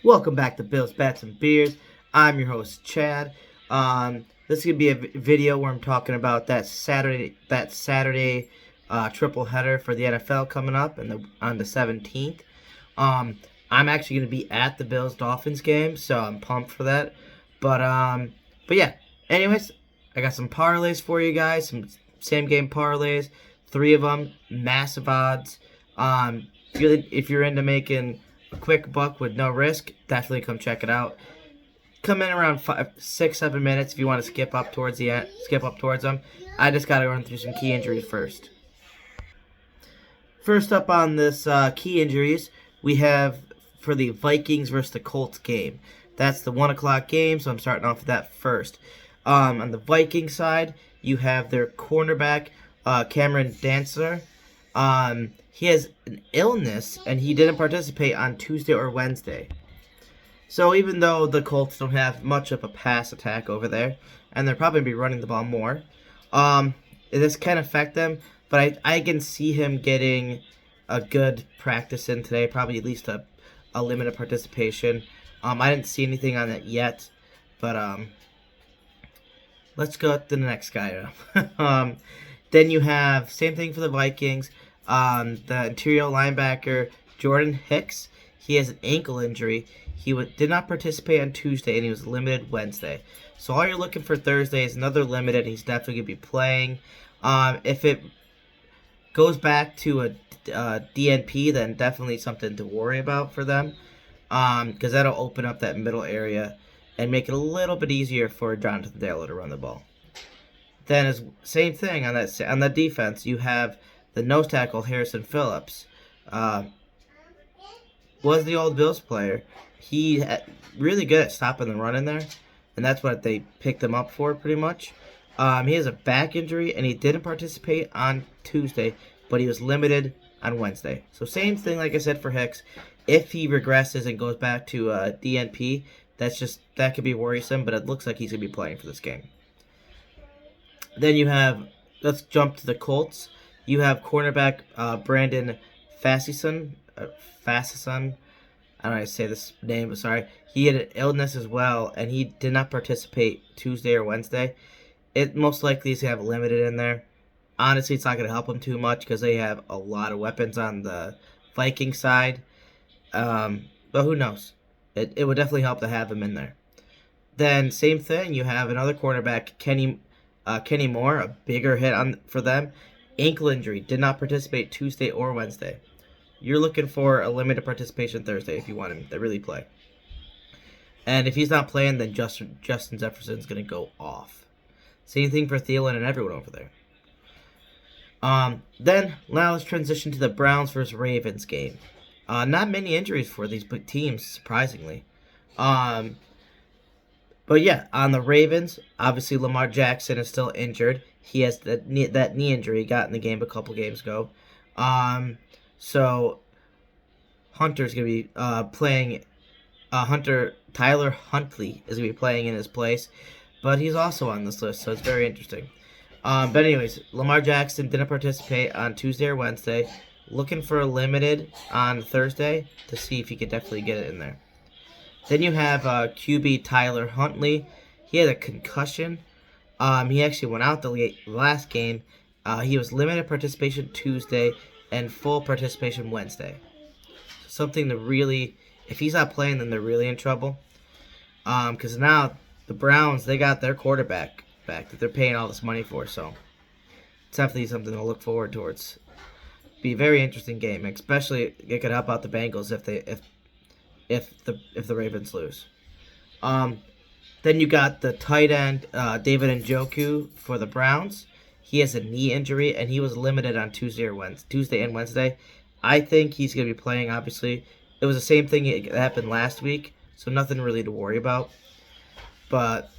Welcome back to Bills, Bats, and Beers. I'm your host, Chad. This is gonna be a video where I'm talking about that Saturday triple header for the NFL coming up on the 17th. I'm actually gonna be at the Bills Dolphins game, so I'm pumped for that. But yeah. Anyways, I got some parlays for you guys, some same game parlays, 3 of them, massive odds. If you're into making a quick buck with no risk, definitely come check it out. Come in around 5, 6, 7 minutes if you want to skip up towards them. I just got to run through some key injuries first. First up on this key injuries, we have for the Vikings versus the Colts game. That's the 1 o'clock game, so I'm starting off with that first. On the Viking side, you have their cornerback, Cameron Dancer. He has an illness, and he didn't participate on Tuesday or Wednesday. So even though the Colts don't have much of a pass attack over there, and they're probably going to be running the ball more, this can affect them. But I can see him getting a good practice in today, probably at least a limited participation. I didn't see anything on it yet, but let's go to the next guy. Then you have same thing for the Vikings. The interior linebacker Jordan Hicks, he has an ankle injury. He did not participate on Tuesday, and he was limited Wednesday. So all you're looking for Thursday is another limited. He's definitely going to be playing. If it goes back to a DNP, then definitely something to worry about for them, because that'll open up that middle area and make it a little bit easier for Jonathan Taylor to run the ball. Then same thing on that defense. You have the nose tackle Harrison Phillips. Was the old Bills player. He really good at stopping the run in there, and that's what they picked him up for pretty much. He has a back injury, and he didn't participate on Tuesday, but he was limited on Wednesday. So same thing like I said for Hicks. If he regresses and goes back to DNP, that could be worrisome, but it looks like he's going to be playing for this game. Then let's jump to the Colts. You have cornerback Brandon Facyson. I don't know how to say this name, but sorry. He had an illness as well, and he did not participate Tuesday or Wednesday. It most likely is going to have limited in there. Honestly, it's not going to help him too much because they have a lot of weapons on the Viking side. But who knows? It would definitely help to have him in there. Then, same thing. You have another cornerback, Kenny Moore, a bigger hit for them. Ankle injury, did not participate Tuesday or Wednesday. You're looking for a limited participation Thursday if you want him to really play. And if he's not playing, then Justin Jefferson's going to go off. Same thing for Thielen and everyone over there. Then, now let's transition to the Browns versus Ravens game. Not many injuries for these big teams, surprisingly. But yeah, on the Ravens, obviously Lamar Jackson is still injured. He has that knee injury he got in the game a couple games ago. So Hunter's going to be playing. Tyler Huntley is going to be playing in his place, but he's also on this list, so it's very interesting. But anyways, Lamar Jackson didn't participate on Tuesday or Wednesday. Looking for a limited on Thursday to see if he could definitely get it in there. Then you have QB Tyler Huntley. He had a concussion. He actually went out the last game. He was limited participation Tuesday and full participation Wednesday. Something to really, if he's not playing, then they're really in trouble. Because now the Browns, they got their quarterback back that they're paying all this money for. So it's definitely something to look forward towards. Be a very interesting game, especially it could help out the Bengals if the Ravens lose. Then you got the tight end David Njoku for the Browns. He has a knee injury, and he was limited on Tuesday and Wednesday. I think he's going to be playing, obviously. It was the same thing that happened last week, so nothing really to worry about. But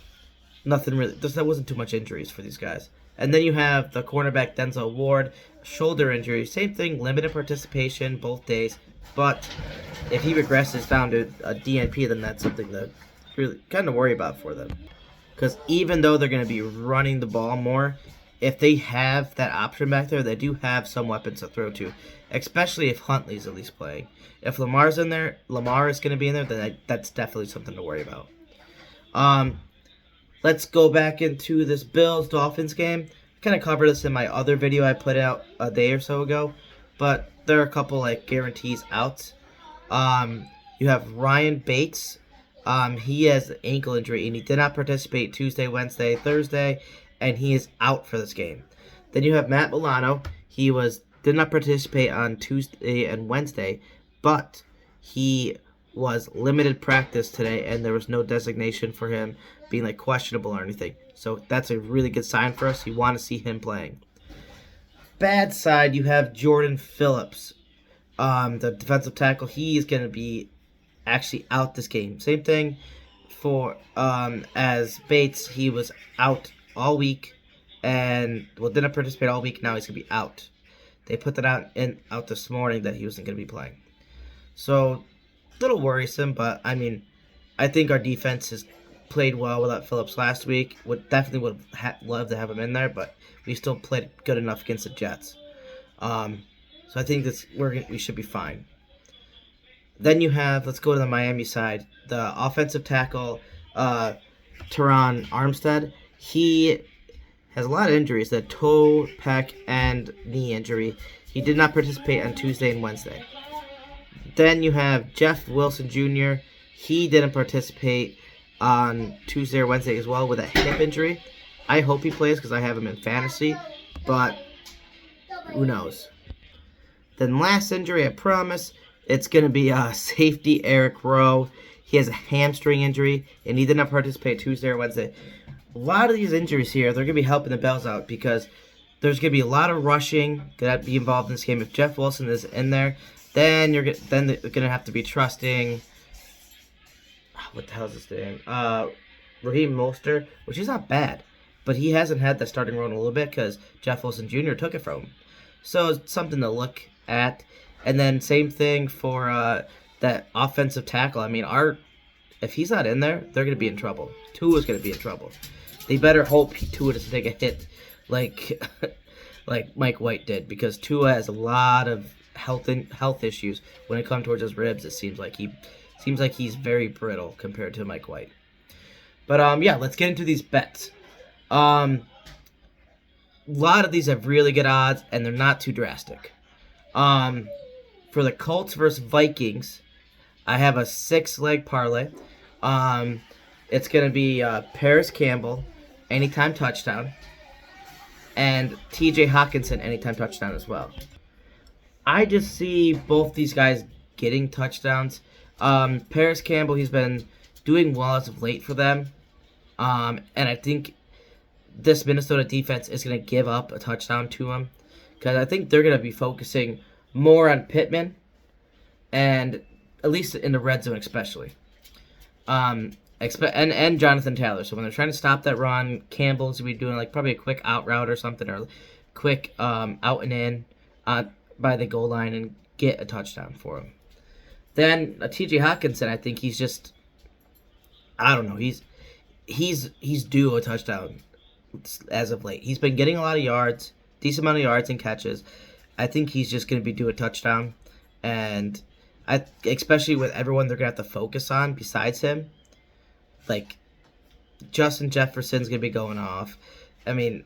nothing really, there wasn't too much injuries for these guys. And then you have the cornerback Denzel Ward, shoulder injury. Same thing, limited participation both days. But if he regresses down to a DNP, then that's something to really kind of worry about for them. Because even though they're going to be running the ball more, if they have that option back there, they do have some weapons to throw to, especially if Huntley's at least playing. If Lamar's in there, Lamar is going to be in there, then that's definitely something to worry about. Let's go back into this Bills-Dolphins game. I kind of covered this in my other video I put out a day or so ago, but there are a couple like guarantees out. You have Ryan Bates. He has an ankle injury, and he did not participate Tuesday, Wednesday, Thursday, and he is out for this game. Then you have Matt Milano. He did not participate on Tuesday and Wednesday, but he was limited practice today, and there was no designation for him being like questionable or anything. So that's a really good sign for us. You want to see him playing. Bad side, you have Jordan Phillips, the defensive tackle. He is going to be actually out this game. Same thing for as Bates. He was out all week and didn't participate all week. Now he's going to be out. They put that out this morning that he wasn't going to be playing. So a little worrisome, but I mean, I think our defense has played well without Phillips last week. Would love to have him in there, but we still played good enough against the Jets. So I think we should be fine. Then you have, let's go to the Miami side, the offensive tackle, Teron Armstead. He has a lot of injuries, the toe, pec, and knee injury. He did not participate on Tuesday and Wednesday. Then you have Jeff Wilson Jr. He didn't participate on Tuesday or Wednesday as well with a hip injury. I hope he plays because I have him in fantasy, but who knows. Then last injury, I promise, it's going to be safety Eric Rowe. He has a hamstring injury, and he did not participate Tuesday or Wednesday. A lot of these injuries here, they're going to be helping the Bills out because there's going to be a lot of rushing going to be involved in this game. If Jeff Wilson is in there, then they're going to have to be trusting, what the hell is his name? Raheem Mostert, which is not bad, but he hasn't had the starting role in a little bit because Jeff Wilson Jr. took it from him. So it's something to look at. And then same thing for that offensive tackle. I mean, if he's not in there, they're going to be in trouble. Tua's going to be in trouble. They better hope Tua doesn't take a hit like Mike White did, because Tua has a lot of health issues when it comes towards his ribs. It seems like he's very brittle compared to Mike White. But yeah, let's get into these bets. A lot of these have really good odds, and they're not too drastic. For the Colts versus Vikings, I have a 6-leg parlay. It's going to be Paris Campbell, anytime touchdown, and TJ Hawkinson, anytime touchdown as well. I just see both these guys getting touchdowns. Paris Campbell, he's been doing well as of late for them. And I think this Minnesota defense is going to give up a touchdown to him, because I think they're going to be focusing more on Pittman, and at least in the red zone especially. And Jonathan Taylor. So when they're trying to stop that run, Campbell's going to be doing like probably a quick out route or something, or quick out and in by the goal line and get a touchdown for him. Then T.J. Hawkinson, I think he's just, I don't know, he's due a touchdown as of late. He's been getting a lot of yards, decent amount of yards and catches. I think he's just going to be due a touchdown, and especially with everyone they're going to have to focus on besides him, like Justin Jefferson's going to be going off. I mean,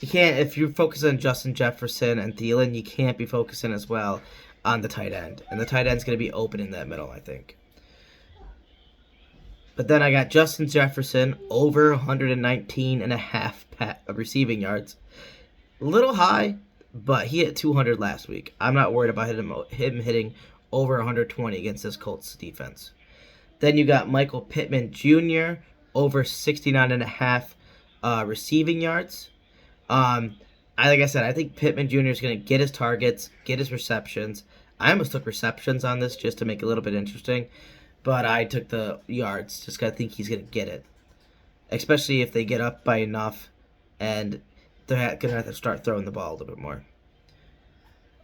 you can't, if you focus on Justin Jefferson and Thielen, you can't be focusing as well on the tight end, and the tight end's going to be open in that middle, I think. But then I got Justin Jefferson over 119.5 receiving yards. A little high, but he hit 200 last week. I'm not worried about him hitting over 120 against this Colts defense. Then you got Michael Pittman Jr. over 69.5 receiving yards. Like I said, I think Pittman Jr. is going to get his targets, get his receptions. I almost took receptions on this just to make it a little bit interesting, but I took the yards just because I think he's going to get it, especially if they get up by enough and they're going to have to start throwing the ball a little bit more.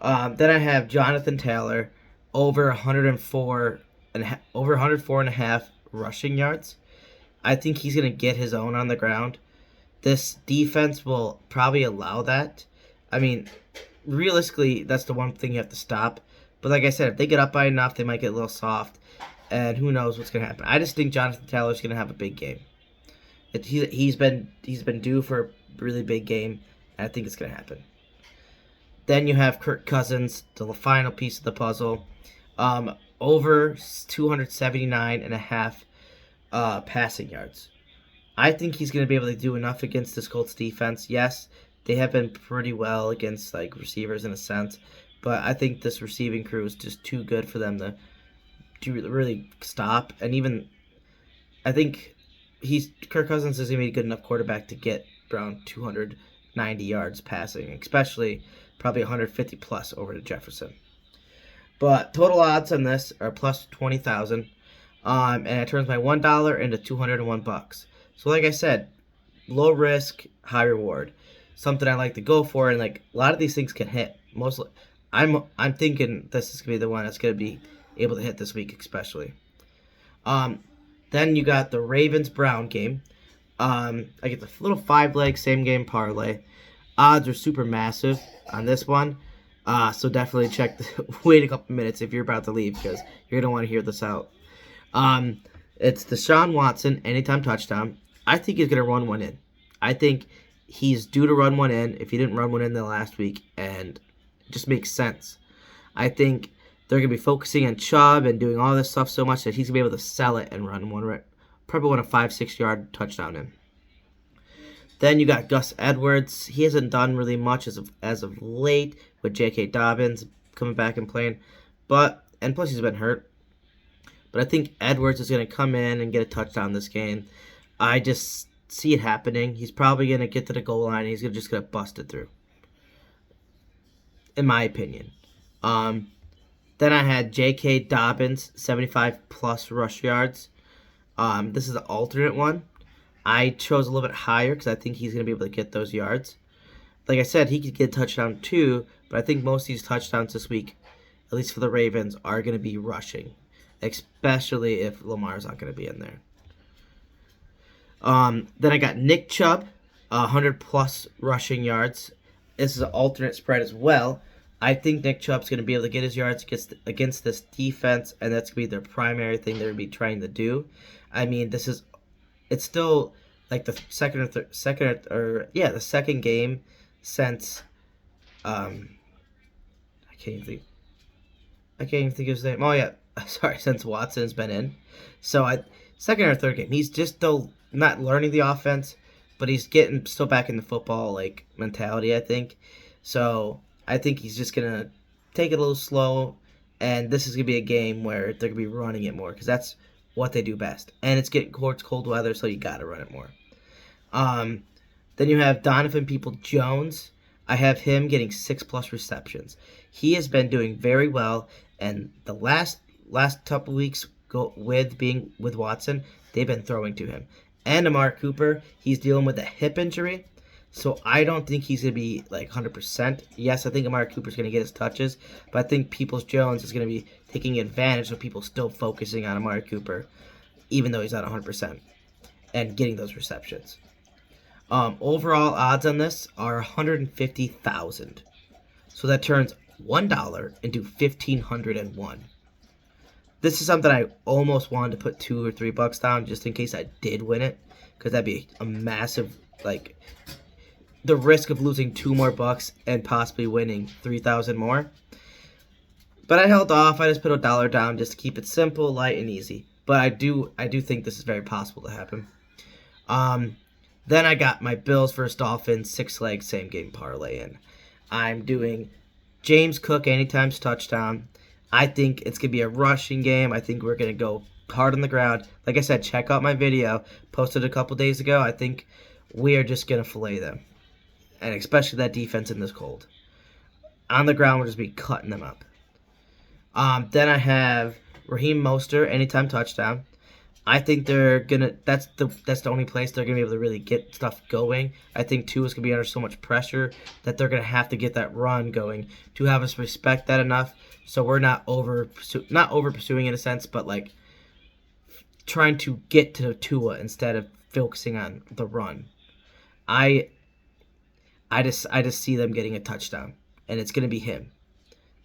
Then I have Jonathan Taylor over 104.5 rushing yards. I think he's going to get his own on the ground, This defense will probably allow that. I mean, realistically, that's the one thing you have to stop. But like I said, if they get up by enough, they might get a little soft, and who knows what's going to happen. I just think Jonathan Taylor's going to have a big game. He's been due for a really big game, and I think it's going to happen. Then you have Kirk Cousins, the final piece of the puzzle. Over 279.5 passing yards. I think he's going to be able to do enough against this Colts defense. Yes, they have been pretty well against like receivers in a sense, but I think this receiving crew is just too good for them to really stop. And even I think Kirk Cousins is going to be a good enough quarterback to get around 290 yards passing, especially probably 150 plus over to Jefferson. But total odds on this are plus 20,000, and it turns my $1 into $201. So like I said, low risk, high reward. Something I like to go for, and like a lot of these things can hit. Mostly, I'm thinking this is gonna be the one that's gonna be able to hit this week, especially. Then you got the Ravens Brown game. I get the little 5-leg same game parlay. Odds are super massive on this one. So definitely wait a couple minutes if you're about to leave, because you're gonna want to hear this out. It's Deshaun Watson anytime touchdown. I think he's gonna run one in. I think he's due to run one in if he didn't run one in the last week, and it just makes sense. I think they're gonna be focusing on Chubb and doing all this stuff so much that he's gonna be able to sell it and run one, probably want a 5-6 yard touchdown in. Then you got Gus Edwards. He hasn't done really much as of late with J.K. Dobbins coming back and playing, and plus he's been hurt. But I think Edwards is going to come in and get a touchdown this game. I just see it happening. He's probably going to get to the goal line and he's just going to bust it through, in my opinion. Then I had J.K. Dobbins, 75 plus rush yards. This is the alternate one. I chose a little bit higher because I think he's going to be able to get those yards. Like I said, he could get a touchdown too, but I think most of these touchdowns this week, at least for the Ravens, are going to be rushing, especially if Lamar's not going to be in there. Then I got Nick Chubb, 100 plus rushing yards. This is an alternate spread as well. I think Nick Chubb's going to be able to get his yards against this defense, and that's going to be their primary thing they're going to be trying to do. I mean, it's still like the the second game since I can't even think of his name. Oh yeah, sorry, since Watson's been in. So second or third game, he's just still not learning the offense, but he's getting still back in the football like mentality, I think. So I think he's just gonna take it a little slow, and this is gonna be a game where they're gonna be running it more because that's what they do best. And it's getting towards cold weather, so you gotta run it more. Then you have Donovan People-Jones. I have him getting 6+ receptions. He has been doing very well, and the last couple weeks with Watson, they've been throwing to him. And Amari Cooper, he's dealing with a hip injury, so I don't think he's going to be like 100%. Yes, I think Amari Cooper's going to get his touches, but I think Peoples-Jones is going to be taking advantage of people still focusing on Amari Cooper, even though he's not 100%, and getting those receptions. Overall odds on this are 150,000. So that turns $1 into 1,501. This is something I almost wanted to put $2 or $3 down just in case I did win it, because that'd be a massive, like, the risk of losing $2 more and possibly winning 3,000 more. But I held off. I just put $1 down just to keep it simple, light, and easy. But I do think this is very possible to happen. Then I got my Bills vs. Dolphins 6-leg same game parlay in. I'm doing James Cook anytime touchdown. I think it's going to be a rushing game. I think we're going to go hard on the ground. Like I said, check out my video posted a couple days ago. I think we are just going to fillet them. And especially that defense in this cold. On the ground, we'll just be cutting them up. Then I have Raheem Mostert anytime touchdown. I think they're gonna. That's the only place they're gonna be able to really get stuff going. I think Tua is gonna be under so much pressure that they're gonna have to get that run going to have us respect that enough. So we're not over pursuing in a sense, but like trying to get to Tua instead of focusing on the run. I I just see them getting a touchdown, and it's gonna be him.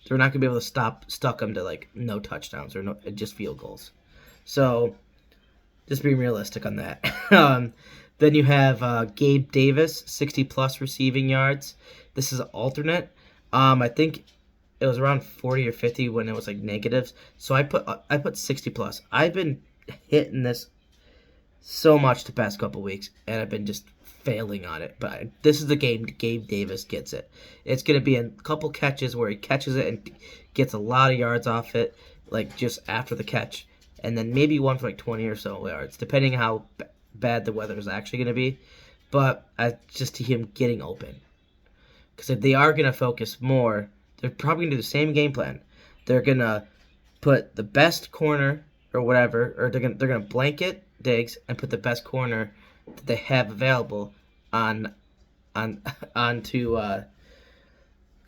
They're not gonna be able to stuck him to like no touchdowns or no just field goals. So just being realistic on that. Then you have Gabe Davis, 60 plus receiving yards. This is an alternate. I think it was around 40 or 50 when it was like negatives. So I put 60 plus. I've been hitting this so much the past couple weeks, and I've been just failing on it. But this is the game Gabe Davis gets it. It's going to be a couple catches where he catches it and gets a lot of yards off it, like just after the catch. And then maybe one for like 20 or so yards, depending on how bad the weather is actually going to be. But I just see him getting open. Because if they are going to focus more, they're probably going to do the same game plan. They're going to put the best corner or whatever, or they're gonna blanket Diggs and put the best corner that they have available onto God,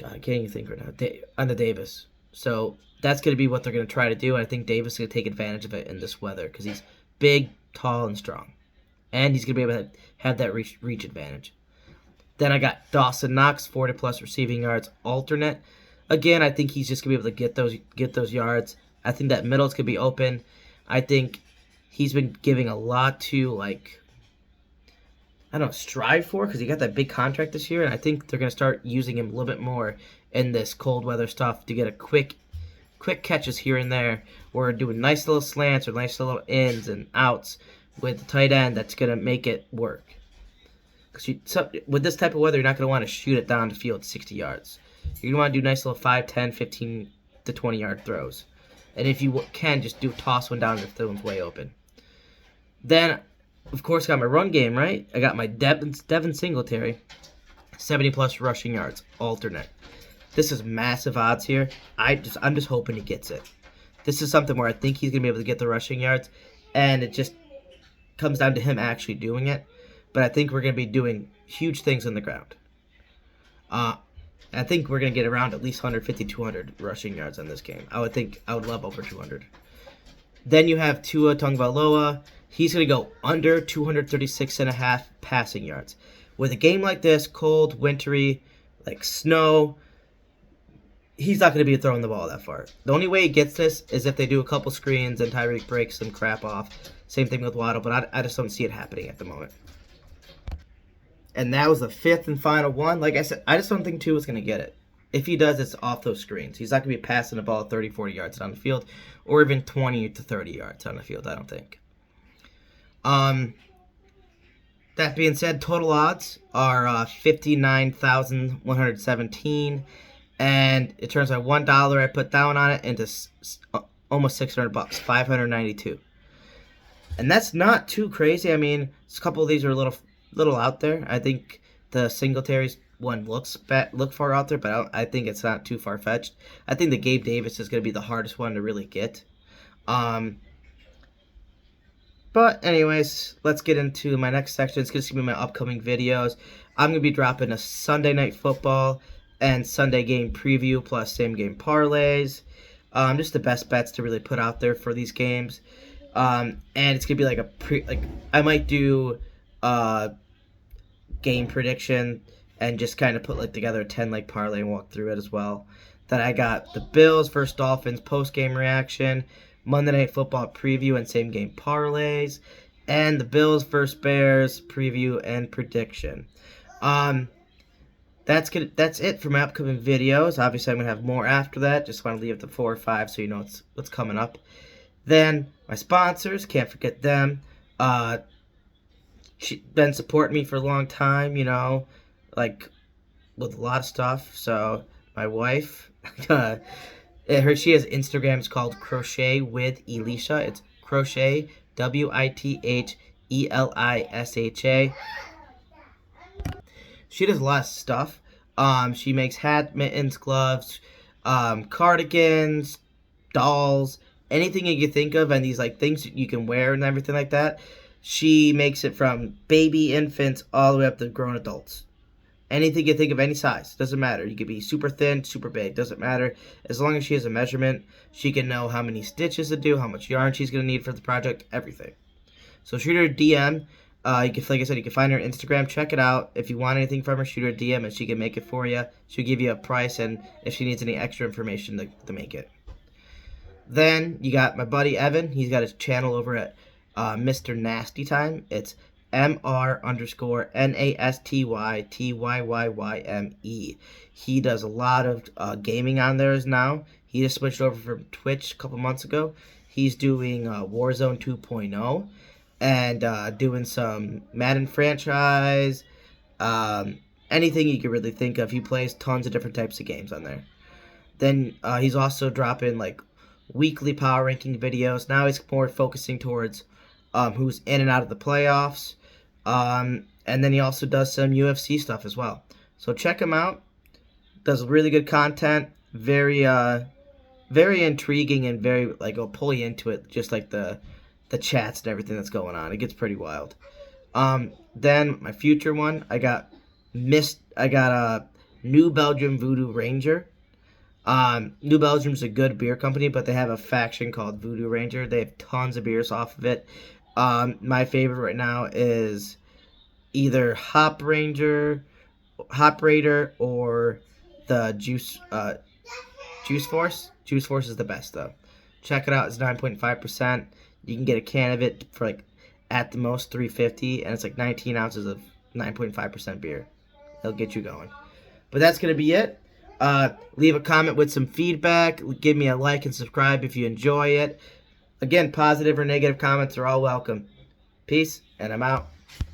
I can't even think right now, on the Davis. So that's gonna be what they're gonna try to do. And I think Davis is gonna take advantage of it in this weather because he's big, tall, and strong, and he's gonna be able to have that reach advantage. Then I got Dawson Knox, 40 plus receiving yards, alternate. Again, I think he's just gonna be able to get those yards. I think that middle's gonna be open. I think he's been giving a lot to like I don't know, strive for because he got that big contract this year, and I think they're gonna start using him a little bit more in this cold weather stuff to get a quick catches here and there. We're doing nice little slants or nice little ins and outs with the tight end that's gonna make it work. Because with this type of weather, you're not gonna want to shoot it down the field 60 yards. You're gonna want to do nice little 5, 10, 15 to 20 yard throws. And if you can, just toss one down if the one's way open. Then, of course, I got my run game, right? I got my Devin Singletary, 70 plus rushing yards, alternate. This is massive odds here. I'm just hoping he gets it. This is something where I think he's gonna be able to get the rushing yards, and it just comes down to him actually doing it. But I think we're gonna be doing huge things on the ground. I think we're going to get around at least 150, 200 rushing yards on this game. I would love over 200. Then you have Tua Tagovailoa. He's going to go under 236.5 passing yards. With a game like this, cold, wintry, like snow, he's not going to be throwing the ball that far. The only way he gets this is if they do a couple screens and Tyreek breaks some crap off. Same thing with Waddle, but I just don't see it happening at the moment. And that was the fifth and final one. Like I said, I just don't think Tua's going to get it. If he does, it's off those screens. He's not going to be passing the ball 30, 40 yards down the field, or even 20 to 30 yards on the field, I don't think. That being said, total odds are 59,117, and it turns out $1 I put down on it into almost $600, $592. And that's not too crazy. I mean, a couple of these are a little out there. I think the Singletary's one looks far out there, but I think it's not too far fetched. I think the Gabe Davis is going to be the hardest one to really get. But anyways, let's get into my next section. It's going to be my upcoming videos. I'm going to be dropping a Sunday Night Football and Sunday game preview plus same game parlays. Just the best bets to really put out there for these games. And it's going to be like I might do game prediction and just kind of put together a 10 parlay and walk through it as well. Then I got the Bills versus Dolphins post game reaction, Monday Night Football preview and same game parlays, and the Bills versus Bears preview and prediction. That's it for my upcoming videos. Obviously, I'm gonna have more after that. Just want to leave it to 4 or 5 so you know what's coming up. Then my sponsors, can't forget them. She's been supporting me for a long time, with a lot of stuff. So my wife, she has Instagrams called Crochet with Elisha. It's Crochet, WITHELISHA. She does a lot of stuff. She makes hat, mittens, gloves, cardigans, dolls, anything you can think of, and these things you can wear and everything like that. She makes it from baby infants all the way up to grown adults. Anything you think of, any size, doesn't matter. You could be super thin, super big, doesn't matter. As long as she has a measurement, she can know how many stitches to do, how much yarn she's going to need for the project, everything. So shoot her a DM. Like I said, you can find her on Instagram. Check it out. If you want anything from her, shoot her a DM and she can make it for you. She'll give you a price and if she needs any extra information to make it. Then you got my buddy Evan. He's got his channel over at Mr. Nasty Time. It's MR_NASTYTYYYME. He does a lot of gaming on there now. He just switched over from Twitch a couple months ago. He's doing Warzone 2.0 and doing some Madden franchise, anything you could really think of. He plays tons of different types of games on there. Then he's also dropping like weekly power ranking videos. Now he's more focusing towards who's in and out of the playoffs. And then he also does some UFC stuff as well. So check him out. Does really good content. Very intriguing and very like it'll pull you into it. Just like the chats and everything that's going on. It gets pretty wild. Then my future one, I got New Belgium Voodoo Ranger. New Belgium's a good beer company, but they have a faction called Voodoo Ranger. They have tons of beers off of it. My favorite right now is either Hop Raider, or the Juice Force. Juice Force is the best though. Check it out. It's 9.5%. You can get a can of it for like at the most $3.50, and it's like 19 ounces of 9.5% beer. It'll get you going. But that's gonna be it. Leave a comment with some feedback. Give me a like and subscribe if you enjoy it. Again, positive or negative comments are all welcome. Peace, and I'm out.